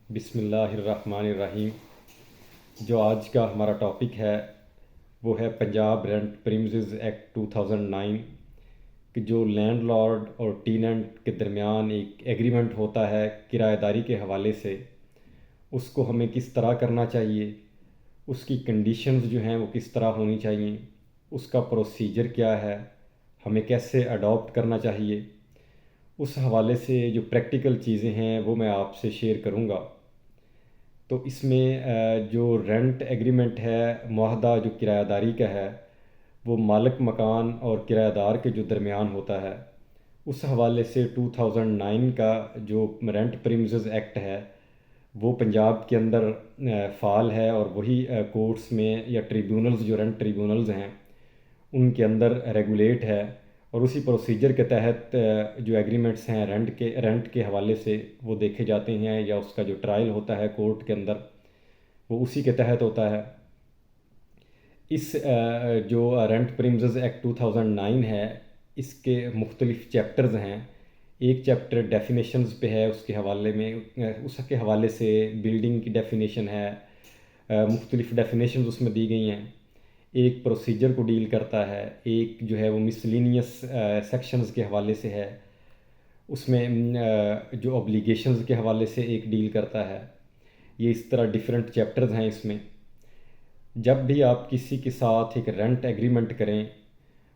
بسم اللہ الرحمن الرحیم۔ جو آج کا ہمارا ٹاپک ہے وہ ہے پنجاب رینٹ پریمیسز ایکٹ 2009 کہ جو لینڈ لارڈ اور ٹیننٹ کے درمیان ایک ایگریمنٹ ہوتا ہے کرایہ داری کے حوالے سے، اس کو ہمیں کس طرح کرنا چاہیے، اس کی کنڈیشنز جو ہیں وہ کس طرح ہونی چاہیے، اس کا پروسیجر کیا ہے، ہمیں کیسے اڈاپٹ کرنا چاہیے، اس حوالے سے جو پریکٹیکل چیزیں ہیں وہ میں آپ سے شیئر کروں گا۔ تو اس میں جو رینٹ ایگریمنٹ ہے، معاہدہ جو کرایہ داری کا ہے، وہ مالک مکان اور کرایہ دار کے جو درمیان ہوتا ہے، اس حوالے سے 2009 کا جو رینٹ پریمیسز ایکٹ ہے وہ پنجاب کے اندر فعال ہے، اور وہی کورٹس میں یا ٹریبیونلز جو رینٹ ٹریبیونلز ہیں ان کے اندر ریگولیٹ ہے، اور اسی پروسیجر کے تحت جو ایگریمنٹس ہیں رینٹ کے حوالے سے وہ دیکھے جاتے ہیں، یا اس کا جو ٹرائل ہوتا ہے کورٹ کے اندر وہ اسی کے تحت ہوتا ہے۔ اس جو رینٹ پریمیسز ایکٹ 2009 ہے، اس کے مختلف چیپٹرز ہیں۔ ایک چیپٹر ڈیفینیشنز پہ ہے، اس کے حوالے میں اس کے حوالے سے بلڈنگ کی ڈیفینیشن ہے، مختلف ڈیفینیشنز اس میں دی گئی ہیں۔ ایک پروسیجر کو ڈیل کرتا ہے، ایک جو ہے وہ مسلینیس سیکشنز کے حوالے سے ہے، اس میں جو اوبلیگیشنز کے حوالے سے ایک ڈیل کرتا ہے۔ یہ اس طرح ڈیفرنٹ چیپٹرز ہیں اس میں۔ جب بھی آپ کسی کے ساتھ ایک رینٹ ایگریمنٹ کریں،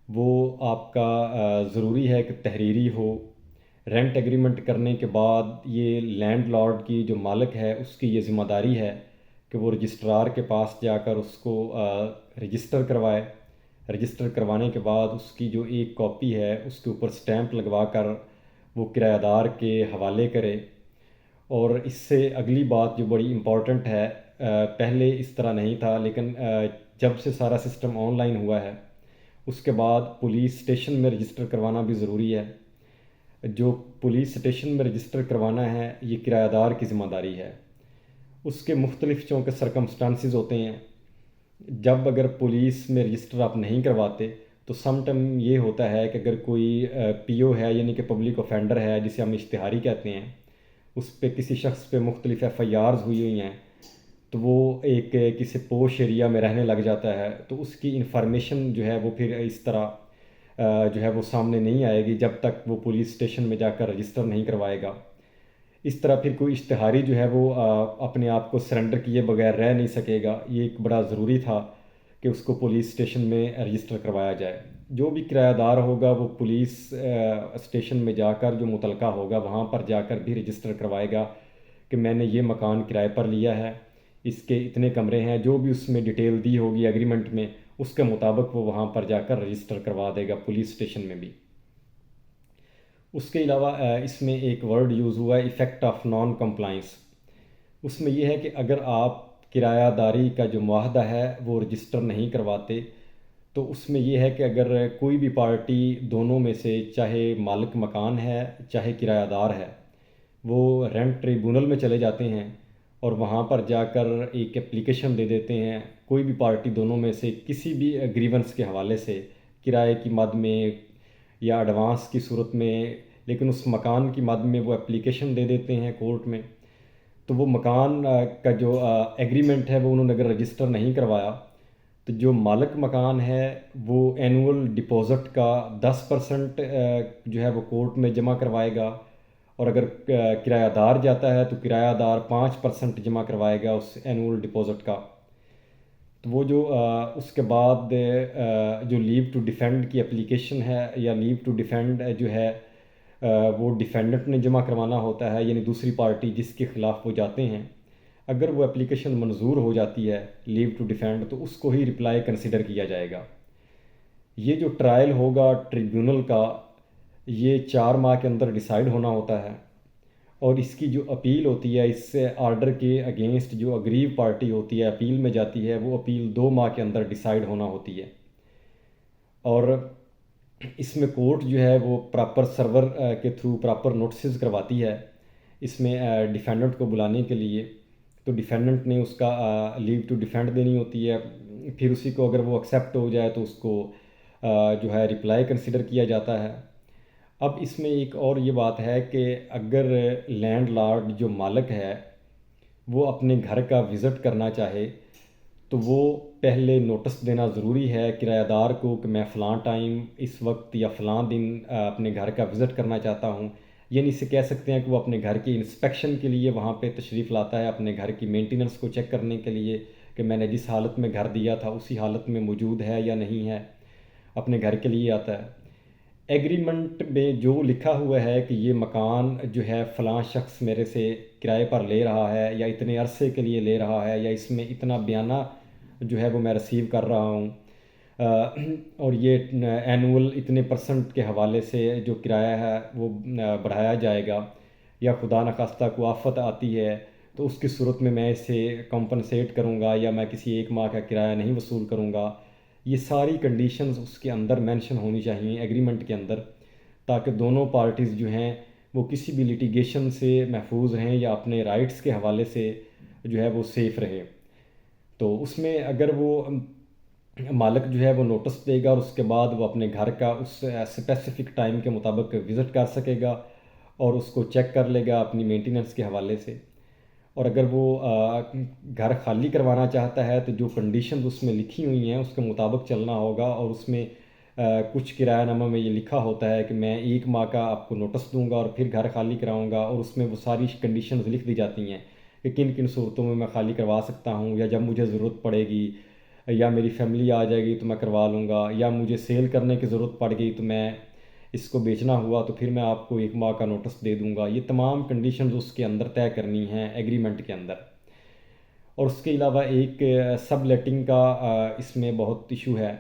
وہ آپ کا ضروری ہے کہ تحریری ہو۔ رینٹ ایگریمنٹ کرنے کے بعد یہ لینڈ لارڈ کی جو مالک ہے اس کی یہ ذمہ داری ہے کہ وہ رجسٹرار کے پاس جا کر اس کو رجسٹر کروائے۔ رجسٹر کروانے کے بعد اس کی جو ایک کاپی ہے اس کے اوپر سٹیمپ لگوا کر وہ کرایہ دار کے حوالے کرے۔ اور اس سے اگلی بات جو بڑی امپورٹنٹ ہے، پہلے اس طرح نہیں تھا، لیکن جب سے سارا سسٹم آن لائن ہوا ہے اس کے بعد پولیس اسٹیشن میں رجسٹر کروانا بھی ضروری ہے۔ جو پولیس اسٹیشن میں رجسٹر کروانا ہے یہ کرایہ دار کی ذمہ داری ہے۔ اس کے مختلف چونکہ سرکمسٹانسز ہوتے ہیں۔ جب اگر پولیس میں رجسٹر آپ نہیں کرواتے تو سم ٹائم یہ ہوتا ہے کہ اگر کوئی پی او ہے، یعنی کہ پبلک اوفینڈر ہے جسے ہم اشتہاری کہتے ہیں، اس پہ کسی شخص پہ مختلف ایف آئی آرز ہوئی ہیں، تو وہ ایک کسی پوش ایریا میں رہنے لگ جاتا ہے، تو اس کی انفارمیشن جو ہے وہ پھر اس طرح جو ہے وہ سامنے نہیں آئے گی جب تک وہ پولیس اسٹیشن میں جا کر رجسٹر نہیں کروائے گا۔ اس طرح پھر کوئی اشتہاری جو ہے وہ اپنے آپ کو سرنڈر کیے بغیر رہ نہیں سکے گا۔ یہ ایک بڑا ضروری تھا کہ اس کو پولیس اسٹیشن میں رجسٹر کروایا جائے۔ جو بھی کرایہ دار ہوگا وہ پولیس اسٹیشن میں جا کر جو متعلقہ ہوگا وہاں پر جا کر بھی رجسٹر کروائے گا کہ میں نے یہ مکان کرائے پر لیا ہے، اس کے اتنے کمرے ہیں، جو بھی اس میں ڈیٹیل دی ہوگی ایگریمنٹ میں اس کے مطابق وہ وہاں پر جا کر رجسٹر کروا دے گا پولیس اسٹیشن میں بھی۔ اس کے علاوہ اس میں ایک ورڈ یوز ہوا ہے ایفیکٹ آف نان کمپلائنس۔ اس میں یہ ہے کہ اگر آپ کرایہ داری کا جو معاہدہ ہے وہ رجسٹر نہیں کرواتے تو اس میں یہ ہے کہ اگر کوئی بھی پارٹی دونوں میں سے، چاہے مالک مکان ہے چاہے کرایہ دار ہے، وہ رینٹ ٹریبونل میں چلے جاتے ہیں اور وہاں پر جا کر ایک اپلیکیشن دے دیتے ہیں، کوئی بھی پارٹی دونوں میں سے کسی بھی گریونس کے حوالے سے، کرائے کی مد میں یا ایڈوانس کی صورت میں، لیکن اس مکان کی مد میں وہ اپلیکیشن دے دیتے ہیں کورٹ میں، تو وہ مکان کا جو ایگریمنٹ ہے وہ انہوں نے اگر رجسٹر نہیں کروایا تو جو مالک مکان ہے وہ اینول ڈپازٹ کا 10% جو ہے وہ کورٹ میں جمع کروائے گا، اور اگر کرایہ دار جاتا ہے تو کرایہ دار 5% جمع کروائے گا اس اینول ڈپازٹ کا۔ تو وہ جو اس کے بعد جو لیو ٹو ڈیفینڈ کی اپلیکیشن ہے یا لیو ٹو ڈیفینڈ جو ہے وہ ڈیفینڈنٹ نے جمع کروانا ہوتا ہے، یعنی دوسری پارٹی جس کے خلاف وہ جاتے ہیں۔ اگر وہ اپلیکیشن منظور ہو جاتی ہے لیو ٹو ڈیفینڈ تو اس کو ہی رپلائی کنسیڈر کیا جائے گا۔ یہ جو ٹرائل ہوگا ٹریبیونل کا، یہ 4 ماہ کے اندر ڈیسائیڈ ہونا ہوتا ہے، اور اس کی جو اپیل ہوتی ہے اس سے آرڈر کے اگینسٹ جو اگریو پارٹی ہوتی ہے اپیل میں جاتی ہے، وہ اپیل 2 ماہ کے اندر ڈیسائیڈ ہونا ہوتی ہے۔ اور اس میں کورٹ جو ہے وہ پراپر سرور کے تھرو پراپر نوٹسز کرواتی ہے اس میں ڈیفینڈنٹ کو بلانے کے لیے، تو ڈیفینڈنٹ نے اس کا لیو ٹو ڈیفینڈ دینی ہوتی ہے، پھر اسی کو اگر وہ ایکسیپٹ ہو جائے تو اس کو جو ہے رپلائی کنسیڈر کیا جاتا ہے۔ اب اس میں ایک اور یہ بات ہے کہ اگر لینڈ لارڈ جو مالک ہے وہ اپنے گھر کا وزٹ کرنا چاہے تو وہ پہلے نوٹس دینا ضروری ہے کرایہ دار کو کہ میں فلاں ٹائم اس وقت یا فلاں دن اپنے گھر کا وزٹ کرنا چاہتا ہوں. یعنی اسے کہہ سکتے ہیں کہ وہ اپنے گھر کی انسپیکشن کے لیے وہاں پہ تشریف لاتا ہے، اپنے گھر کی مینٹیننس کو چیک کرنے کے لیے کہ میں نے جس حالت میں گھر دیا تھا اسی حالت میں موجود ہے یا نہیں ہے، اپنے گھر کے لیے آتا ہے. ایگریمنٹ میں جو لکھا ہوا ہے کہ یہ مکان جو ہے فلاں شخص میرے سے کرائے پر لے رہا ہے یا اتنے عرصے کے لیے لے رہا ہے یا اس میں اتنا بیانہ جو ہے وہ میں رسیو کر رہا ہوں، اور یہ اینول اتنے پرسنٹ کے حوالے سے جو کرایہ ہے وہ بڑھایا جائے گا، یا خدا نخواستہ کوئی آفت آتی ہے تو اس کی صورت میں اسے کمپنسیٹ کروں گا یا میں کسی ایک ماہ کا کرایہ نہیں وصول کروں گا. یہ ساری کنڈیشنز اس کے اندر مینشن ہونی چاہیے ایگریمنٹ کے اندر، تاکہ دونوں پارٹیز جو ہیں وہ کسی بھی لیٹیگیشن سے محفوظ رہیں یا اپنے رائٹس کے حوالے سے جو ہے وہ سیف رہے. تو اس میں اگر وہ مالک جو ہے وہ نوٹس دے گا اور اس کے بعد وہ اپنے گھر کا اس اسپیسیفک ٹائم کے مطابق وزٹ کر سکے گا اور اس کو چیک کر لے گا اپنی مینٹیننس کے حوالے سے. اور اگر وہ گھر خالی کروانا چاہتا ہے تو جو کنڈیشنز اس میں لکھی ہوئی ہیں اس کے مطابق چلنا ہوگا، اور اس میں کچھ کرایہ نامہ میں یہ لکھا ہوتا ہے کہ میں 1 ماہ کا آپ کو نوٹس دوں گا اور پھر گھر خالی کراؤں گا، اور اس میں وہ ساری کنڈیشنز لکھ دی جاتی ہیں کہ کن کن صورتوں میں خالی کروا سکتا ہوں، یا جب مجھے ضرورت پڑے گی یا میری فیملی آ جائے گی تو میں کروا لوں گا، یا مجھے سیل کرنے کی ضرورت پڑ گئی تو میں اس کو بیچنا ہوا تو پھر میں آپ کو 1 ماہ کا نوٹس دے دوں گا. یہ تمام کنڈیشنز اس کے اندر طے کرنی ہیں ایگریمنٹ کے اندر. اور اس کے علاوہ ایک سب لیٹنگ کا اس میں بہت ایشو ہے.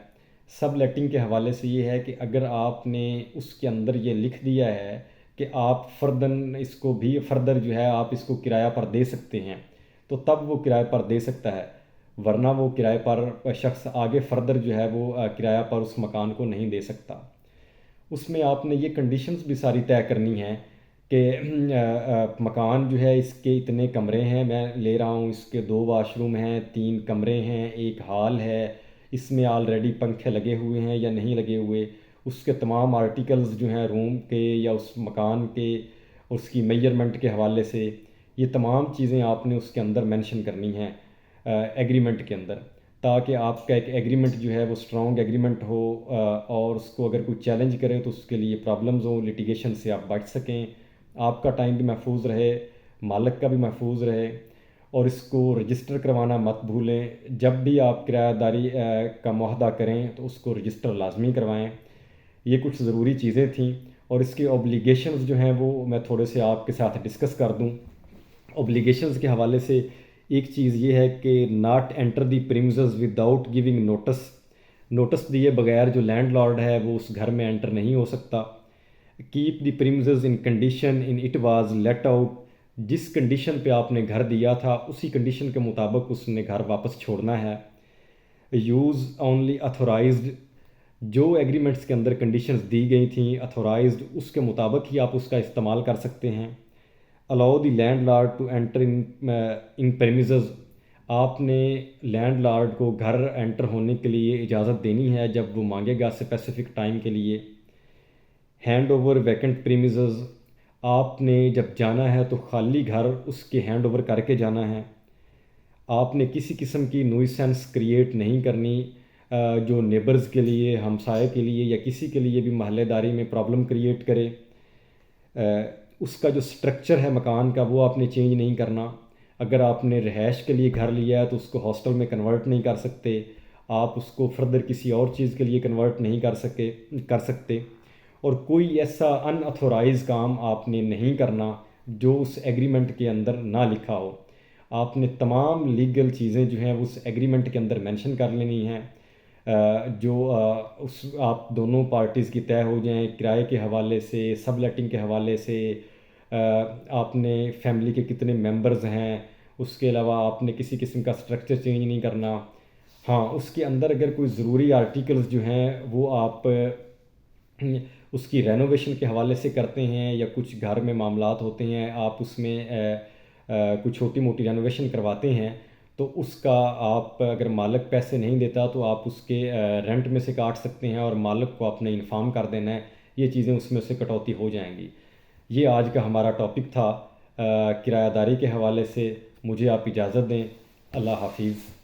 سب لیٹنگ کے حوالے سے یہ ہے کہ اگر آپ نے اس کے اندر یہ لکھ دیا ہے کہ آپ فرداً اس کو بھی فردر جو ہے آپ اس کو کرایہ پر دے سکتے ہیں تو تب وہ کرایہ پر دے سکتا ہے، ورنہ وہ کرایہ پر شخص آگے فردر جو ہے وہ کرایہ پر اس مکان کو نہیں دے سکتا. اس میں آپ نے یہ کنڈیشنز بھی ساری طے کرنی ہیں کہ مکان جو ہے اس کے اتنے کمرے ہیں، میں لے رہا ہوں، اس کے 2 واش روم ہیں، 3 کمرے ہیں، 1 ہال ہے، اس میں آلریڈی پنکھے لگے ہوئے ہیں یا نہیں لگے ہوئے، اس کے تمام آرٹیکلز جو ہیں روم کے یا اس مکان کے، اس کی میجرمنٹ کے حوالے سے یہ تمام چیزیں آپ نے اس کے اندر مینشن کرنی ہیں ایگریمنٹ کے اندر، تاکہ آپ کا ایک ایگریمنٹ جو ہے وہ اسٹرانگ ایگریمنٹ ہو، اور اس کو اگر کوئی چیلنج کرے تو اس کے لیے پرابلمز ہوں، لیٹیگیشن سے آپ بچ سکیں، آپ کا ٹائم بھی محفوظ رہے، مالک کا بھی محفوظ رہے. اور اس کو رجسٹر کروانا مت بھولیں، جب بھی آپ کرایہ داری کا معاہدہ کریں تو اس کو رجسٹر لازمی کروائیں. یہ کچھ ضروری چیزیں تھیں. اور اس کی اوبلیگیشنز جو ہیں وہ میں تھوڑے سے آپ کے ساتھ ڈسکس کر دوں. اوبلیگیشنز کے حوالے سے ایک چیز یہ ہے کہ not enter the premises without giving notice. Notice دیے بغیر جو لینڈ لارڈ ہے وہ اس گھر میں انٹر نہیں ہو سکتا. Keep the premises in condition in it was let out. جس کنڈیشن پہ آپ نے گھر دیا تھا اسی کنڈیشن کے مطابق اس نے گھر واپس چھوڑنا ہے. Use only authorised. جو ایگریمنٹس کے اندر کنڈیشنز دی گئی تھیں اتھورائزڈ اس کے مطابق ہی آپ اس کا استعمال کر سکتے ہیں. Allow the landlord to enter in premises. آپ نے لینڈ لارڈ کو گھر انٹر ہونے کے لیے اجازت دینی ہے جب وہ مانگے گا اسپیسیفک ٹائم کے لیے. Hand over vacant premises. آپ نے جب جانا ہے تو خالی گھر اس کے ہینڈ اوور کر کے جانا ہے. آپ نے کسی قسم کی نوئسنس کریٹ نہیں کرنی جو نیبرز کے لیے، ہمسائے کے لیے یا کسی کے لیے بھی محلے داری میں پرابلم کریٹ کرے. اس کا جو سٹرکچر ہے مکان کا وہ آپ نے چینج نہیں کرنا. اگر آپ نے رہائش کے لیے گھر لیا ہے تو اس کو ہاسٹل میں کنورٹ نہیں کر سکتے، آپ اس کو فردر کسی اور چیز کے لیے کنورٹ نہیں کر سکتے. اور کوئی ایسا ان اتھورائز کام آپ نے نہیں کرنا جو اس ایگریمنٹ کے اندر نہ لکھا ہو. آپ نے تمام لیگل چیزیں جو ہیں اس ایگریمنٹ کے اندر مینشن کر لینی ہیں جو اس آپ دونوں پارٹیز کی طے ہو جائیں، کرائے کے حوالے سے، سب لیٹنگ کے حوالے سے، آپ نے فیملی کے کتنے ممبرز ہیں، اس کے علاوہ آپ نے کسی قسم کا سٹرکچر چینج نہیں کرنا. ہاں اس کے اندر اگر کوئی ضروری آرٹیکلز جو ہیں وہ آپ اس کی رینوویشن کے حوالے سے کرتے ہیں یا کچھ گھر میں معاملات ہوتے ہیں آپ اس میں کوئی چھوٹی موٹی رینوویشن کرواتے ہیں تو اس کا آپ اگر مالک پیسے نہیں دیتا تو آپ اس کے رینٹ میں سے کاٹ سکتے ہیں اور مالک کو آپ نے انفارم کر دینا ہے، یہ چیزیں اس میں سے کٹوتی ہو جائیں گی. یہ آج کا ہمارا ٹاپک تھا کرایہ داری کے حوالے سے. مجھے آپ اجازت دیں. اللہ حافظ.